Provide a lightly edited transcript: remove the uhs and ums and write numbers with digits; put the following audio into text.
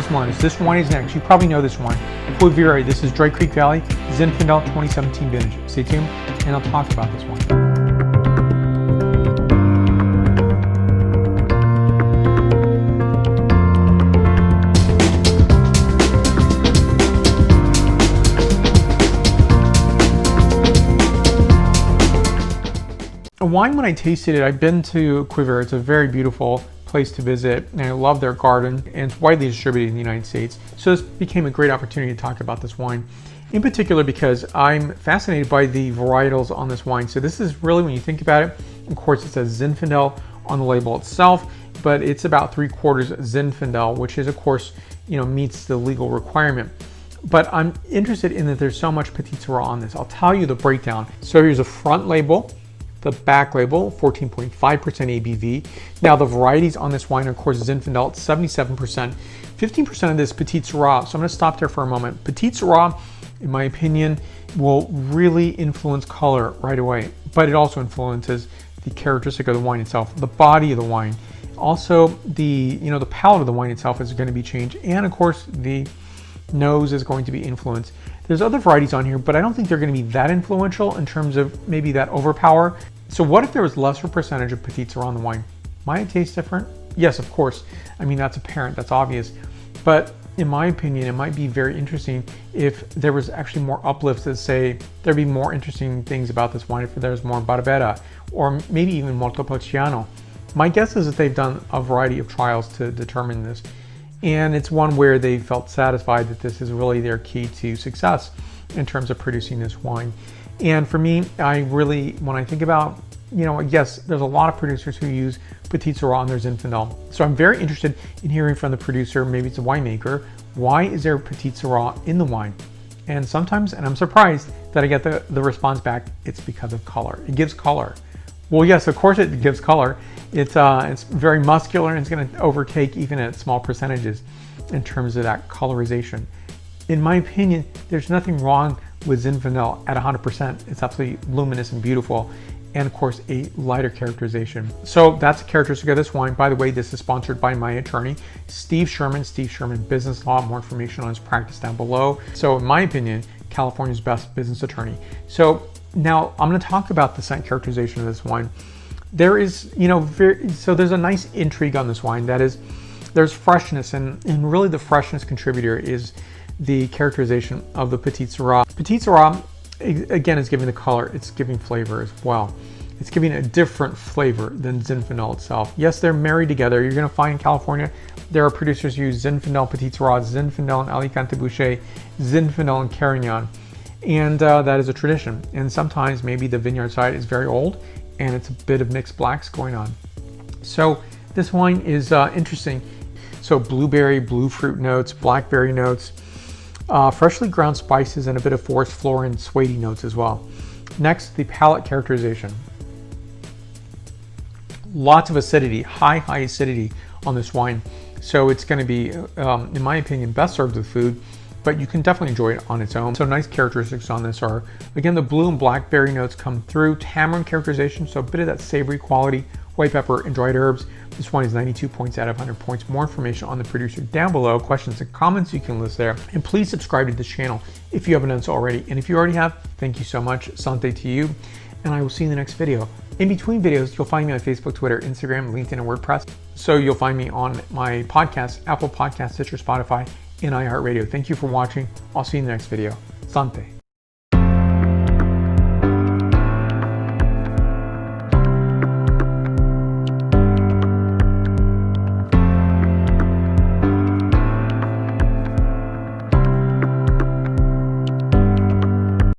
Business Learners. This wine is next. You probably know this wine. Quivira. This is Dry Creek Valley Zinfandel 2017 vintage. Stay tuned, and I'll talk about this wine. A wine, when I tasted it, I've been to Quivira. It's a very beautiful place to visit, and I love their garden, and it's widely distributed in the United States. So this became a great opportunity to talk about this wine, in particular because I'm fascinated by the varietals on this wine. So this is really, when you think about it, of course it says Zinfandel on the label itself, but it's about 3/4 Zinfandel, which is, of course, meets the legal requirement. But I'm interested in that there's so much Petit Syrah on this. I'll tell you the breakdown. So here's a front label. The back label, 14.5% ABV. Now the varieties on this wine, of course, Zinfandel, it's 77%. 15% of this Petit Syrah. So I'm gonna stop there for a moment. Petit Syrah, in my opinion, will really influence color right away, but it also influences the characteristic of the wine itself, the body of the wine. Also, the palate of the wine itself is gonna be changed. And of course, the nose is going to be influenced. There's other varieties on here, but I don't think they're going to be that influential in terms of maybe that overpower. So what if there was lesser percentage of Petit Syrah on the wine? Might it taste different? Yes, of course. I mean, that's apparent, that's obvious. But in my opinion, it might be very interesting if there was actually more uplifts that say there'd be more interesting things about this wine if there's more Barbera or maybe even Montepulciano. My guess is that they've done a variety of trials to determine this. And it's one where they felt satisfied that this is really their key to success in terms of producing this wine. And for me, when I think about, yes, there's a lot of producers who use Petit Syrah on their Zinfandel. So I'm very interested in hearing from the producer, maybe it's a winemaker, why is there Petit Syrah in the wine? And sometimes, and I'm surprised that I get the response back, it's because of color. It gives color. Well, yes, of course it gives color. It's very muscular, and it's going to overtake even at small percentages in terms of that colorization. In my opinion, there's nothing wrong with Zinfandel at 100%. It's absolutely luminous and beautiful, and of course a lighter characterization. So that's a characteristic of this wine. By the way, this is sponsored by my attorney, Steve Sherman Business Law. More information on his practice down below. So in my opinion, California's best business attorney. So now I'm going to talk about the scent characterization of this wine. There is, so there's a nice intrigue on this wine. That is, there's freshness, and really the freshness contributor is the characterization of the Petit Syrah. Petit Syrah, again, is giving the color, it's giving flavor as well. It's giving a different flavor than Zinfandel itself. Yes, they're married together. You're going to find in California, there are producers who use Zinfandel Petit Syrah, Zinfandel and Alicante Bouschet, Zinfandel and Carignan. And that is a tradition. And sometimes maybe the vineyard side is very old and it's a bit of mixed blacks going on. So this wine is interesting. So blueberry, blue fruit notes, blackberry notes, freshly ground spices, and a bit of forest floor and suede notes as well. Next, the palate characterization. Lots of acidity, high acidity on this wine. So it's going to be, in my opinion, best served with food, but you can definitely enjoy it on its own. So nice characteristics on this are, again, the blue and blackberry notes come through, tamarind characterization, so a bit of that savory quality, white pepper and dried herbs. This one is 92 points out of 100 points. More information on the producer down below. Questions and comments you can list there. And please subscribe to this channel if you haven't done so already. And if you already have, thank you so much. Santé to you. And I will see you in the next video. In between videos, you'll find me on Facebook, Twitter, Instagram, LinkedIn, and WordPress. So you'll find me on my podcast, Apple Podcasts, Stitcher, Spotify, and iHeartRadio. Thank you for watching. I'll see you in the next video. Santé.